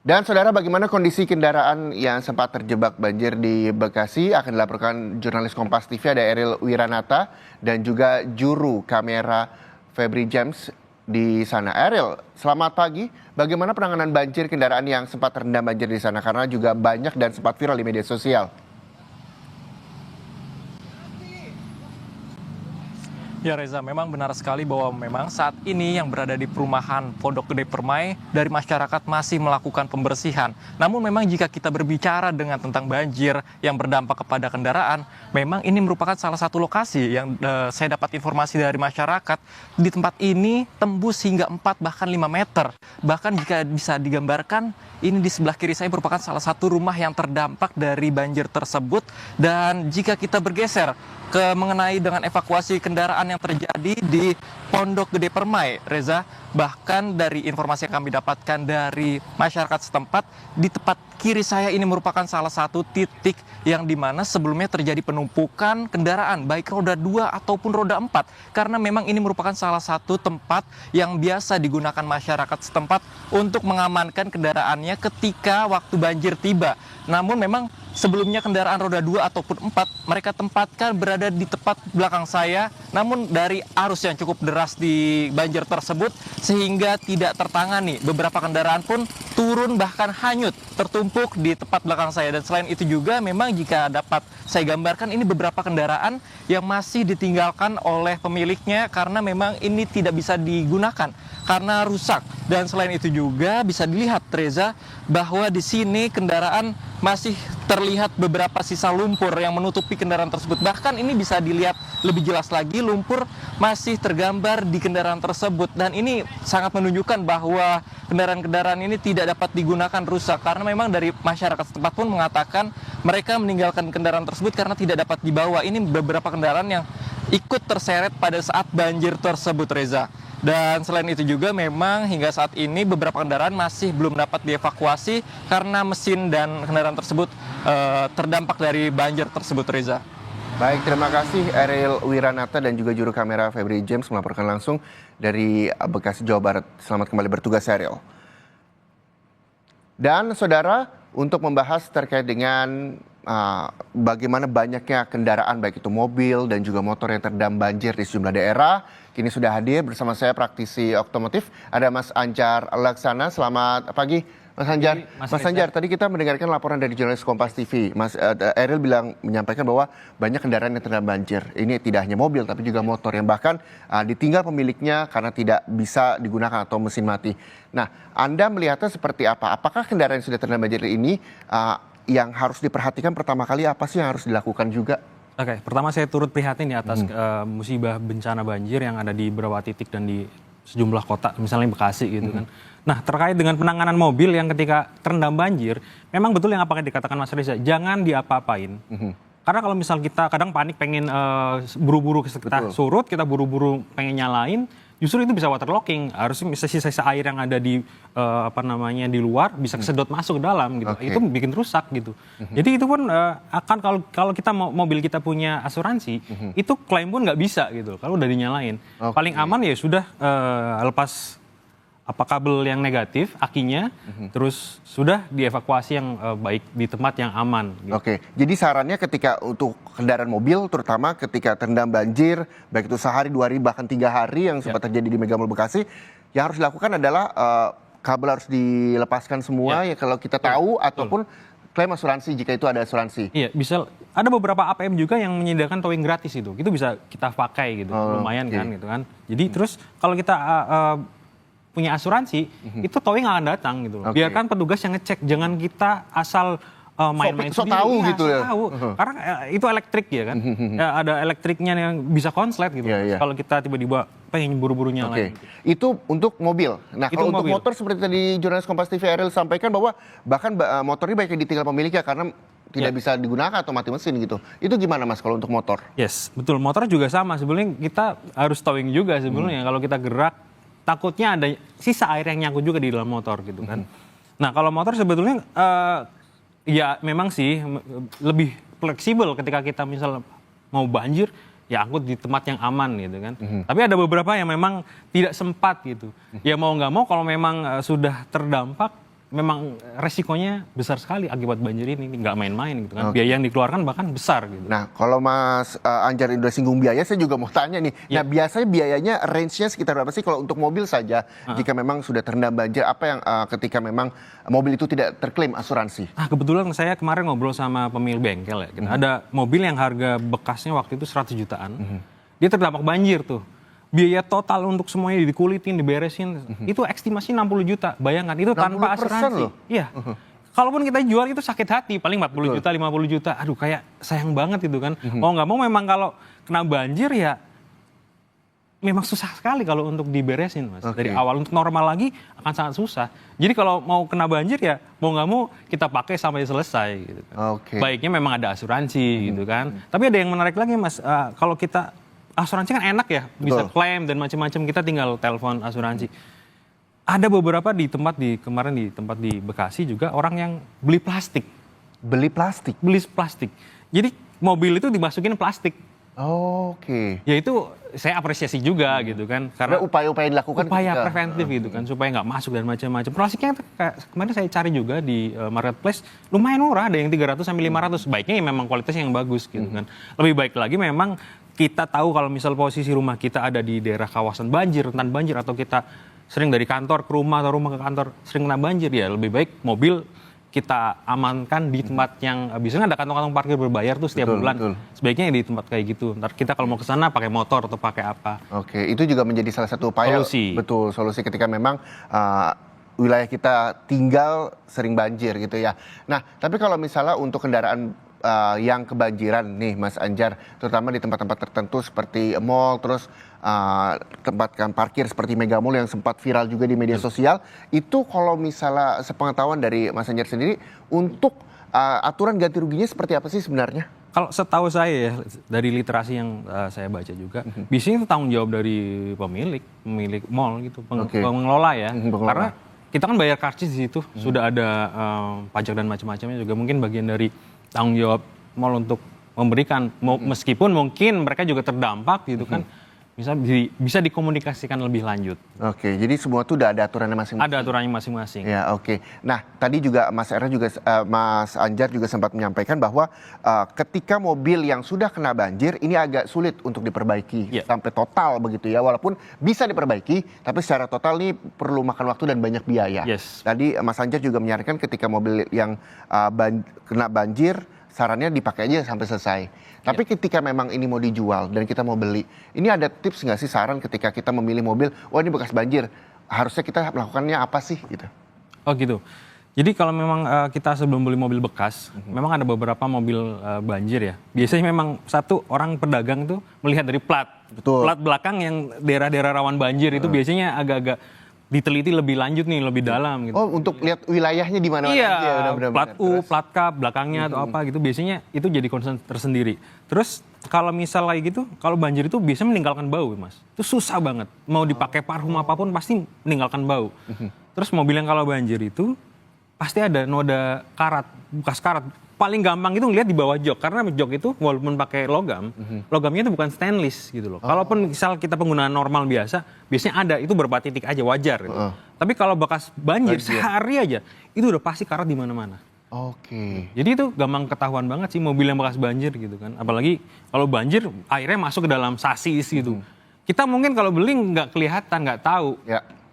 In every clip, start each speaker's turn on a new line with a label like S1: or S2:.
S1: Dan saudara, bagaimana kondisi kendaraan yang sempat terjebak banjir di Bekasi akan dilaporkan jurnalis Kompas TV, ada Eril Wiranata dan juga juru kamera Febri James di sana. Eril, selamat pagi. Bagaimana penanganan banjir kendaraan yang sempat terendam banjir di sana? Karena juga banyak dan sempat viral di media sosial.
S2: Ya Reza, memang benar sekali bahwa memang saat ini yang berada di perumahan Pondok Gede Permai dari masyarakat masih melakukan pembersihan. Namun memang jika kita berbicara dengan tentang banjir yang berdampak kepada kendaraan, memang ini merupakan salah satu lokasi yang saya dapat informasi dari masyarakat. Di tempat ini tembus hingga 4 bahkan 5 meter. Bahkan jika bisa digambarkan, ini di sebelah kiri saya merupakan salah satu rumah yang terdampak dari banjir tersebut. Dan jika kita bergeser mengenai dengan evakuasi kendaraan yang terjadi di Pondok Gede Permai, Reza, bahkan dari informasi yang kami dapatkan dari masyarakat setempat, di tempat kiri saya ini merupakan salah satu titik yang dimana sebelumnya terjadi penumpukan kendaraan, baik roda 2 ataupun roda 4, karena memang ini merupakan salah satu tempat yang biasa digunakan masyarakat setempat untuk mengamankan kendaraannya ketika waktu banjir tiba. Namun memang sebelumnya kendaraan roda 2 ataupun 4 mereka tempatkan berada di tepat belakang saya, namun dari arus yang cukup deras di banjir tersebut sehingga tidak tertangani. Beberapa kendaraan pun turun bahkan hanyut tertumpuk di tepat belakang saya. Dan selain itu juga memang jika dapat saya gambarkan, ini beberapa kendaraan yang masih ditinggalkan oleh pemiliknya karena memang ini tidak bisa digunakan karena rusak. Dan selain itu juga bisa dilihat, Reza, bahwa di sini kendaraan masih terlihat beberapa sisa lumpur yang menutupi kendaraan tersebut. Bahkan ini bisa dilihat lebih jelas lagi, lumpur masih tergambar di kendaraan tersebut. Dan ini sangat menunjukkan bahwa kendaraan-kendaraan ini tidak dapat digunakan, rusak. Karena memang dari masyarakat setempat pun mengatakan mereka meninggalkan kendaraan tersebut karena tidak dapat dibawa. Ini beberapa kendaraan yang ikut terseret pada saat banjir tersebut, Reza. Dan selain itu juga memang hingga saat ini beberapa kendaraan masih belum dapat dievakuasi karena mesin dan kendaraan tersebut terdampak dari banjir tersebut, Reza.
S1: Baik, terima kasih Eril Wiranata dan juga juru kamera Febri James melaporkan langsung dari Bekasi, Jawa Barat. Selamat kembali bertugas, Eril. Dan saudara, untuk membahas terkait dengan bagaimana banyaknya kendaraan baik itu mobil dan juga motor yang terendam banjir di sejumlah daerah, kini sudah hadir bersama saya praktisi otomotif, ada Mas Anjar Laksana. Selamat pagi, Mas Anjar. Mas Anjar, tadi kita mendengarkan laporan dari jurnalis Kompas TV. Mas Eril menyampaikan bahwa banyak kendaraan yang terendam banjir. Ini tidak hanya mobil tapi juga motor yang bahkan ditinggal pemiliknya karena tidak bisa digunakan atau mesin mati. Nah, Anda melihatnya seperti apa? Apakah kendaraan yang sudah terendam banjir ini yang harus diperhatikan pertama kali, apa sih yang harus dilakukan juga?
S3: Oke, pertama saya turut prihatin ya atas musibah bencana banjir yang ada di beberapa titik dan di sejumlah kota, misalnya Bekasi gitu kan. Nah, terkait dengan penanganan mobil yang ketika terendam banjir, memang betul yang apa yang dikatakan Mas Reza, jangan diapa-apain. Karena kalau misal kita kadang panik pengen buru-buru kita surut, kita buru-buru pengen nyalain, justru itu bisa waterlocking. Harusnya sisa-sisa air yang ada di di luar bisa kesedot masuk ke dalam gitu. Itu bikin rusak gitu. Jadi itu pun akan kalau kita mobil kita punya asuransi, itu klaim pun nggak bisa gitu kalau udah dinyalain. Paling aman ya sudah lepas kabel yang negatif, akinya, terus sudah dievakuasi yang baik di tempat yang aman. Gitu.
S1: Oke, jadi sarannya ketika untuk kendaraan mobil, terutama ketika terendam banjir, baik itu sehari, 2 hari, bahkan 3 hari yang sempat terjadi di Mega Mall Bekasi, yang harus dilakukan adalah kabel harus dilepaskan semua ya kalau kita tahu, ataupun klaim asuransi jika itu ada asuransi.
S3: Iya, bisa. Ada beberapa APM juga yang menyediakan towing gratis itu bisa kita pakai gitu, lumayan kan gitu kan. Jadi terus kalau kita punya asuransi, itu towing akan datang gitu. Biarkan petugas yang ngecek, jangan kita asal main-main sendiri.
S1: Tahu gitu ya.
S3: Tahu. Karena itu elektrik ya kan. Ya, ada elektriknya yang bisa konslet gitu. Kalau kita tiba-tiba pengen buru-buru nyalain.
S1: Itu untuk mobil. Nah, kalau untuk motor seperti tadi jurnalis Kompas TV Eril sampaikan bahwa bahkan motornya banyak yang ditinggal pemiliknya karena tidak bisa digunakan atau mati mesin gitu. Itu gimana Mas kalau untuk motor?
S3: Yes, betul. Motor juga sama. Sebenarnya kita harus towing juga sebenarnya. Kalau kita gerak, takutnya ada sisa air yang nyangkut juga di dalam motor gitu kan. Nah, kalau motor sebetulnya ya memang sih lebih fleksibel ketika kita misal mau banjir, ya angkut di tempat yang aman gitu kan. Tapi ada beberapa yang memang tidak sempat gitu. Ya mau nggak mau kalau memang sudah terdampak, memang resikonya besar sekali akibat banjir ini, nggak main-main gitu kan. Biaya yang dikeluarkan bahkan besar gitu.
S1: Nah, kalau Mas Anjar udah singgung biaya, saya juga mau tanya nih. Nah, biasanya biayanya range-nya sekitar berapa sih kalau untuk mobil saja? Jika memang sudah terendam banjir, apa yang ketika memang mobil itu tidak terklaim asuransi?
S3: Nah, kebetulan saya kemarin ngobrol sama pemilik bengkel ya. Gitu. Ada mobil yang harga bekasnya waktu itu 100 jutaan. Dia terdampak banjir tuh. Biaya total untuk semuanya dikulitin, diberesin, itu estimasi 60 juta. Bayangkan, itu tanpa asuransi.
S1: Loh.
S3: Iya. Kalaupun kita jual itu sakit hati, paling 40 juta, 50 juta. Aduh, kayak sayang banget itu kan. Mau nggak mau memang kalau kena banjir ya memang susah sekali kalau untuk diberesin, Mas. Dari awal untuk normal lagi akan sangat susah. Jadi kalau mau kena banjir ya mau nggak mau kita pakai sampai selesai gitu kan. Baiknya memang ada asuransi gitu kan. Tapi ada yang menarik lagi, Mas. Kalau kita asuransi kan enak ya, bisa klaim dan macam-macam, kita tinggal telepon asuransi. Ada beberapa kemarin di tempat di Bekasi juga orang yang beli plastik.
S1: Beli plastik?
S3: Beli plastik. Jadi mobil itu dimasukin plastik. Ya itu saya apresiasi juga gitu kan. Karena
S1: upaya-upaya dilakukan.
S3: Upaya preventif gitu kan, supaya nggak masuk dan macam-macam. Plastiknya kemarin saya cari juga di marketplace, lumayan murah, ada yang 300 sampai 500. Baiknya ya memang kualitasnya yang bagus gitu kan. Lebih baik lagi memang kita tahu kalau misal posisi rumah kita ada di daerah kawasan banjir, rentan banjir, atau kita sering dari kantor ke rumah atau rumah ke kantor sering kena banjir, ya lebih baik mobil kita amankan di tempat yang biasanya ada kantong-kantong parkir berbayar tuh setiap bulan. Sebaiknya di tempat kayak gitu. Ntar kita kalau mau ke sana pakai motor atau pakai apa.
S1: Itu juga menjadi salah satu upaya. Solusi ketika memang wilayah kita tinggal sering banjir gitu ya. Nah, tapi kalau misalnya untuk kendaraan yang kebanjiran nih Mas Anjar, terutama di tempat-tempat tertentu seperti mall, terus tempat parkir seperti Mega Mall yang sempat viral juga di media sosial, itu kalau misalnya sepengetahuan dari Mas Anjar sendiri, untuk aturan ganti ruginya seperti apa sih sebenarnya?
S3: Kalau setahu saya ya, dari literasi yang saya baca juga, biasanya itu tanggung jawab dari pemilik mall gitu, pengelola ya. Karena kita kan bayar karcis di situ, sudah ada pajak dan macam-macamnya juga, mungkin bagian dari tanggung jawab mall untuk memberikan, meskipun mungkin mereka juga terdampak gitu kan, bisa dikomunikasikan lebih lanjut.
S1: Jadi semua itu udah ada aturannya masing-masing.
S3: Ada aturannya masing-masing.
S1: Ya, Nah, tadi juga Mas Anjar juga sempat menyampaikan bahwa ketika mobil yang sudah kena banjir ini agak sulit untuk diperbaiki sampai total begitu ya. Walaupun bisa diperbaiki, tapi secara total ini perlu makan waktu dan banyak biaya. Tadi Mas Anjar juga menyarankan ketika mobil yang kena banjir, sarannya dipakai aja sampai selesai. Tapi ketika memang ini mau dijual dan kita mau beli, ini ada tips nggak sih, saran ketika kita memilih mobil, ini bekas banjir, harusnya kita melakukannya apa sih gitu?
S3: Gitu. Jadi kalau memang kita sebelum beli mobil bekas, memang ada beberapa mobil banjir ya. Biasanya memang satu orang pedagang itu melihat dari plat belakang yang daerah-daerah rawan banjir itu biasanya agak-agak diteliti lebih lanjut nih, lebih dalam gitu.
S1: Untuk lihat wilayahnya di mana?
S3: Iya, plat U, plat K, belakangnya atau apa gitu, biasanya itu jadi concern tersendiri. Terus kalau misal kayak gitu, kalau banjir itu biasanya meninggalkan bau, Mas. Itu susah banget. Mau dipakai parfum apapun pasti meninggalkan bau. Terus mobil yang kalau banjir itu pasti ada noda karat, bekas karat. Paling gampang itu ngeliat di bawah jok, karena jok itu walaupun pakai logamnya itu bukan stainless gitu loh. Kalaupun misal kita penggunaan normal biasanya ada, itu beberapa titik aja, wajar gitu. Tapi kalau bekas banjir sehari aja, itu udah pasti karat di mana-mana. Jadi itu gampang ketahuan banget sih mobil yang bekas banjir gitu kan. Apalagi kalau banjir airnya masuk ke dalam sasis gitu. Kita mungkin kalau beli nggak kelihatan, nggak tahu.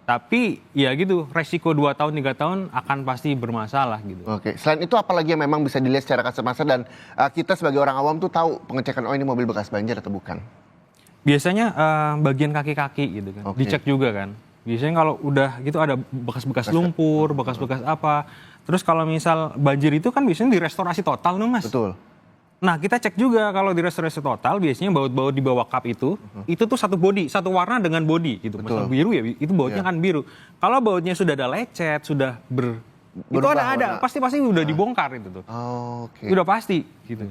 S3: Tapi ya gitu, resiko 2 tahun 3 tahun akan pasti bermasalah gitu.
S1: Selain itu apalagi yang memang bisa dilihat secara kasat mata dan kita sebagai orang awam tuh tahu pengecekan ini mobil bekas banjir atau bukan?
S3: Biasanya bagian kaki-kaki gitu kan, dicek juga kan. Biasanya kalau udah gitu ada bekas-bekas lumpur, bekas-bekas apa. Terus kalau misal banjir itu kan biasanya direstorasi total nih Mas. Nah kita cek juga kalau di restorasi total biasanya baut-baut di bawah kap itu tuh satu satu warna dengan body gitu. Misal biru ya itu bautnya kan biru. Kalau bautnya sudah ada lecet, sudah itu ada pasti udah dibongkar itu tuh. Udah pasti gitu.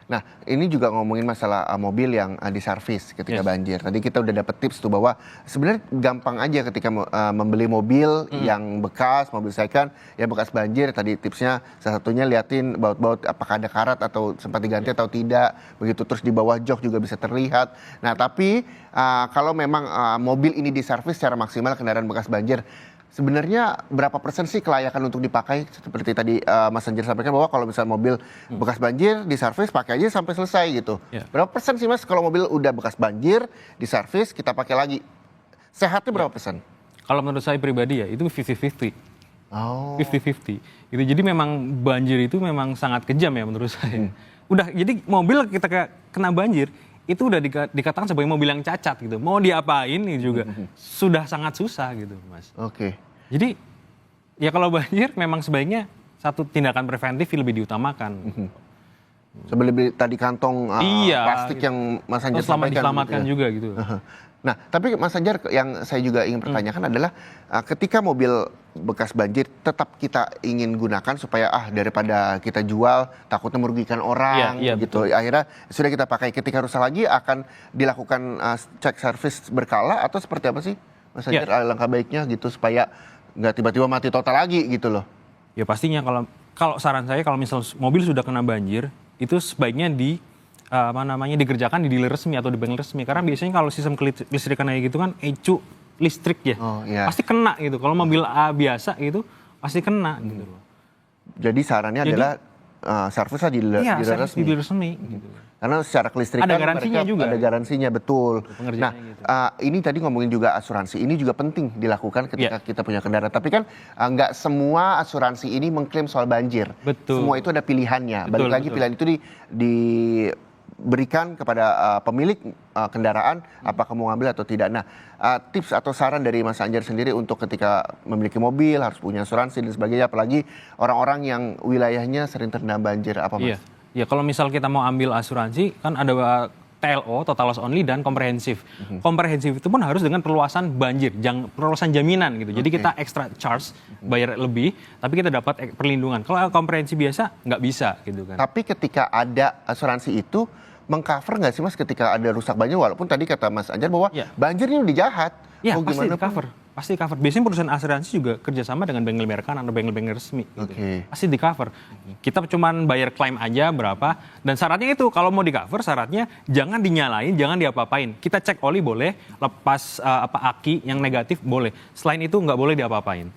S1: Nah ini juga ngomongin masalah mobil yang diservis ketika banjir. Tadi kita udah dapet tips tuh bahwa sebenarnya gampang aja ketika membeli mobil yang bekas, mobil second yang bekas banjir. Tadi tipsnya salah satunya liatin baut-baut apakah ada karat atau sempat diganti atau tidak. Begitu, terus di bawah jok juga bisa terlihat. Nah tapi kalau memang mobil ini diservis secara maksimal, kendaraan bekas banjir, sebenarnya berapa persen sih kelayakan untuk dipakai? Seperti tadi Mas Anjar sampaikan bahwa kalau misalnya mobil bekas banjir, diservis pakai aja sampai selesai gitu.
S3: Ya.
S1: Berapa persen sih Mas kalau mobil udah bekas banjir, diservis, kita pakai lagi? Sehatnya berapa persen?
S3: Kalau menurut saya pribadi ya itu 50-50.
S1: Oh.
S3: 50-50. Gitu. Jadi memang banjir itu memang sangat kejam ya menurut saya. Udah jadi mobil kita kena banjir itu udah dikatakan sebagai mobil yang cacat gitu. Mau diapain juga sudah sangat susah gitu, Mas.
S1: Oke.
S3: Jadi ya kalau banjir memang sebaiknya satu tindakan preventif lebih diutamakan.
S1: Sebelum tadi kantong plastik
S3: gitu.
S1: yang Mas Anjar
S3: Selamat
S1: sampaikan.
S3: diselamatkan
S1: gitu ya.
S3: juga gitu.
S1: Nah, tapi Mas Anjar yang saya juga ingin pertanyakan adalah ketika mobil bekas banjir tetap kita ingin gunakan supaya daripada kita jual takutnya merugikan orang
S3: Iya,
S1: gitu. Akhirnya sudah kita pakai, ketika rusak lagi akan dilakukan cek servis berkala atau seperti apa sih Mas Anjar langkah baiknya gitu supaya nggak tiba-tiba mati total lagi gitu loh.
S3: Ya pastinya kalau saran saya kalau misal mobil sudah kena banjir itu sebaiknya dikerjakan di dealer resmi atau di bengkel resmi, karena biasanya kalau sistem kelistrikan kayak gitu kan ecu listrik ya, pasti kena gitu. Kalau mobil biasa gitu pasti kena gitu loh.
S1: Jadi sarannya adalah servis di dealer resmi.
S3: Di dealer resmi gitu.
S1: Karena secara kelistrikan
S3: ada garansinya juga.
S1: Ada garansinya, betul. Nah,
S3: gitu.
S1: ini tadi ngomongin juga asuransi. Ini juga penting dilakukan ketika kita punya kendaraan. Tapi kan nggak semua asuransi ini mengklaim soal banjir.
S3: Betul.
S1: Semua itu ada pilihannya. Balik lagi pilihan itu diberikan kepada pemilik kendaraan apakah mau ngambil atau tidak. Nah, tips atau saran dari Mas Anjar sendiri untuk ketika memiliki mobil harus punya asuransi dan sebagainya, apalagi orang-orang yang wilayahnya sering terendam banjir, apa Mas?
S3: Iya, kalau misal kita mau ambil asuransi kan ada TLO, total loss only, dan komprehensif. Komprehensif itu pun harus dengan perluasan banjir, perluasan jaminan gitu. Jadi kita extra charge, bayar lebih, tapi kita dapat perlindungan. Kalau komprehensif biasa nggak bisa gitu kan.
S1: Tapi ketika ada asuransi itu mengcover nggak sih Mas ketika ada rusak banjir, walaupun tadi kata Mas Anjar bahwa banjir ini udah jahat.
S3: Iya, pasti di cover. Pasti di cover. Biasanya perusahaan asuransi juga kerjasama dengan bengkel merkan atau bengkel-bengkel resmi. Gitu. Pasti di cover. Kita cuma bayar klaim aja berapa. Dan syaratnya itu kalau mau di cover, syaratnya jangan dinyalain, jangan diapa-apain. Kita cek oli boleh, lepas aki yang negatif boleh. Selain itu nggak boleh diapa-apain.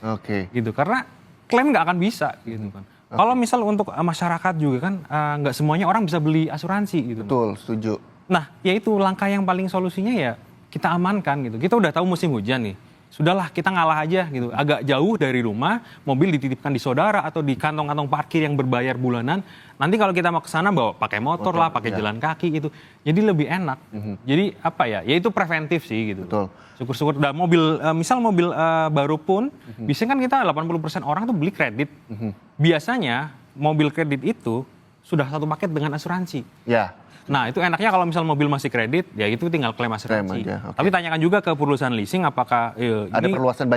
S3: Gitu. Karena klaim nggak akan bisa. Gitu kan. Kalau misal untuk masyarakat juga kan nggak semuanya orang bisa beli asuransi. Gitu.
S1: Betul, setuju.
S3: Nah, yaitu langkah yang paling solusinya ya kita amankan gitu. Kita udah tahu musim hujan nih. Sudahlah kita ngalah aja gitu. Agak jauh dari rumah, mobil dititipkan di saudara atau di kantong-kantong parkir yang berbayar bulanan. Nanti kalau kita mau ke sana bawa pakai motor lah, pakai jalan kaki gitu. Jadi lebih enak. Jadi apa ya? Ya itu preventif sih gitu.
S1: Betul.
S3: Syukur-syukur mobil misal mobil baru pun biasanya kan kita 80% orang tuh beli kredit. Biasanya mobil kredit itu sudah satu paket dengan asuransi.
S1: Ya.
S3: Nah itu enaknya kalau misal mobil masih kredit, ya itu tinggal klaim asuransi. Tapi tanyakan juga ke perusahaan leasing apakah
S1: ada perluasan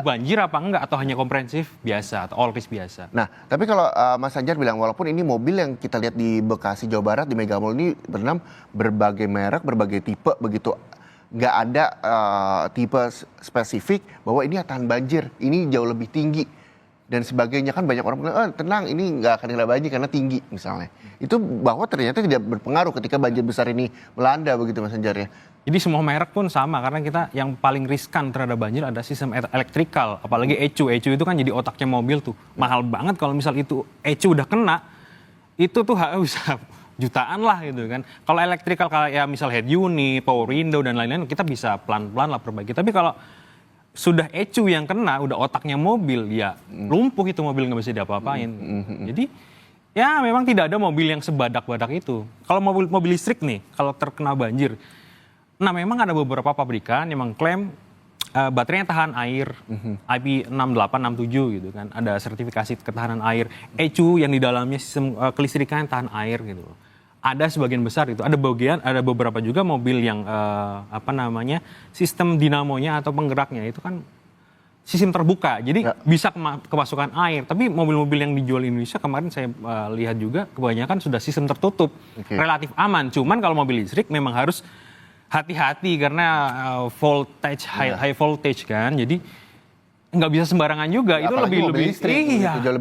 S3: banjir apa enggak, atau hanya komprehensif biasa atau all risk biasa.
S1: Nah tapi kalau Mas Anjar bilang walaupun ini mobil yang kita lihat di Bekasi Jawa Barat di Mega Mall ini bernam berbagai merek, berbagai tipe begitu. Nggak ada tipe spesifik bahwa ini tahan banjir, ini jauh lebih tinggi dan sebagainya. Kan banyak orang bilang, tenang ini nggak akan kena banjir karena tinggi misalnya. Itu bahwa ternyata tidak berpengaruh ketika banjir besar ini melanda begitu Mas Anjar ya.
S3: Jadi semua merek pun sama, karena kita yang paling riskan terhadap banjir ada sistem elektrikal, apalagi ECU. ECU itu kan jadi otaknya mobil tuh. Mahal banget kalau misal itu ECU udah kena, itu tuh bisa jutaan lah gitu kan. Kalau elektrikal kayak misal head unit, power window dan lain-lain kita bisa pelan-pelan lah perbaiki. Tapi kalau sudah ECU yang kena, udah otaknya mobil, ya lumpuh itu mobil, nggak bisa diapa-apain. Jadi ya memang tidak ada mobil yang sebadak-badak itu. Kalau mobil listrik nih, kalau terkena banjir, nah memang ada beberapa pabrikan yang mengklaim baterainya tahan air, IP6867 gitu kan, ada sertifikasi ketahanan air. ECU yang di dalamnya sistem kelistrikan tahan air gitu. Ada sebagian besar itu, ada beberapa juga mobil yang sistem dinamonya atau penggeraknya itu kan sistem terbuka, jadi bisa kemasukan air. Tapi mobil-mobil yang dijual di Indonesia kemarin saya lihat juga kebanyakan sudah sistem tertutup, relatif aman. Cuman kalau mobil listrik memang harus hati-hati karena voltage high voltage kan, jadi nggak bisa sembarangan juga. Itu lebih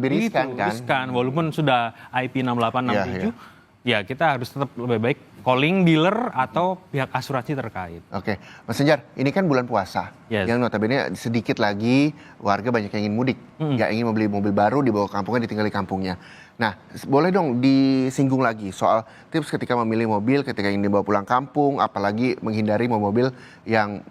S3: riskan kan. Walaupun sudah IP6867, ya kita harus tetap lebih baik calling dealer atau pihak asuransi terkait.
S1: Oke, Mas Anjar, ini kan bulan puasa,
S3: Yes.
S1: yang notabene sedikit lagi warga banyak yang ingin mudik, nggak ingin membeli mobil baru dibawa ke kampungnya, ditinggal di kampungnya. Nah, boleh dong disinggung lagi soal tips ketika memilih mobil, ketika ingin dibawa pulang kampung, apalagi menghindari mobil yang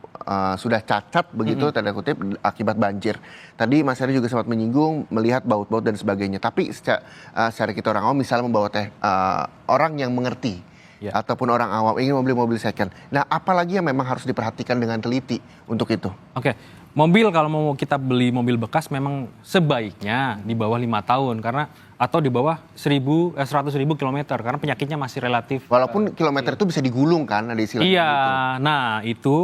S1: sudah cacat begitu, tanda kutip, akibat banjir. Tadi Mas Heri juga sempat menyinggung melihat baut-baut dan sebagainya. Tapi secara kita orang awam, misalnya membawa orang yang mengerti,
S3: Ya.
S1: ataupun orang awam ingin membeli mobil second. Nah, apalagi yang memang harus diperhatikan dengan teliti untuk itu?
S3: Oke, mobil kalau mau kita beli mobil bekas memang sebaiknya di bawah 5 tahun karena atau di bawah 100.000 kilometer karena penyakitnya masih relatif.
S1: Walaupun kilometer itu bisa digulung kan, ada istilahnya
S3: Iya,
S1: gitu.
S3: nah itu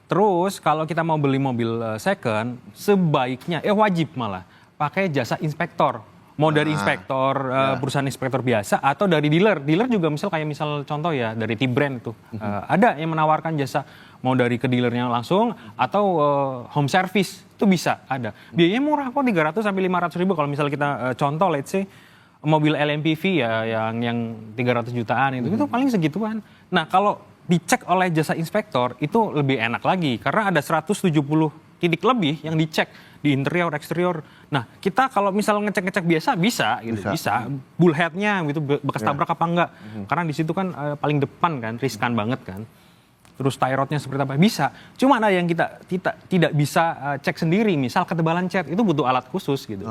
S3: terus kalau kita mau beli mobil second sebaiknya wajib malah pakai jasa inspektor. Mau dari inspektor perusahaan inspektor biasa atau dari dealer. Dealer juga misal contoh ya dari T-Brand itu. Ada yang menawarkan jasa mau dari ke dealernya langsung atau home service itu bisa ada. Biayanya murah kok 300 sampai 500 ribu kalau misal kita contoh let's say mobil LMPV ya yang 300 jutaan itu paling segituan. Nah, kalau dicek oleh jasa inspektor itu lebih enak lagi karena ada 170 titik lebih yang dicek di interior eksterior. Nah, kita kalau misal ngecek-ngecek biasa bisa bullheadnya gitu bekas tabrak apa enggak. Karena di situ kan paling depan kan, riskan banget kan. Terus tie rodnya seperti apa bisa. Cuma ada yang kita tidak bisa cek sendiri. Misal ketebalan cat itu butuh alat khusus gitu.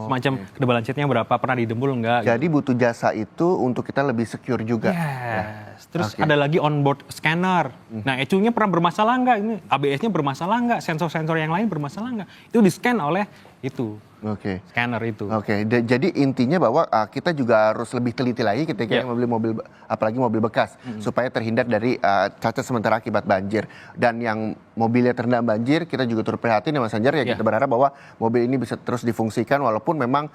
S3: Semacam ketebalan catnya berapa, pernah didembul enggak.
S1: Jadi butuh jasa itu untuk kita lebih secure juga.
S3: Yes. Terus ada lagi onboard scanner. Nah, ECU-nya pernah bermasalah enggak? Ini ABS-nya bermasalah enggak? Sensor-sensor yang lain bermasalah enggak? Itu di-scan oleh itu.
S1: Oke.
S3: Scanner itu.
S1: Oke, jadi intinya bahwa kita juga harus lebih teliti lagi ketika membeli mobil, apalagi mobil bekas, supaya terhindar dari cacat sementara akibat banjir. Dan yang mobilnya terendam banjir, kita juga turut prihatin ya Mas Anjar ya, kita berharap bahwa mobil ini bisa terus difungsikan walaupun memang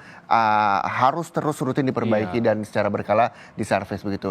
S1: harus terus rutin diperbaiki dan secara berkala diservis begitu.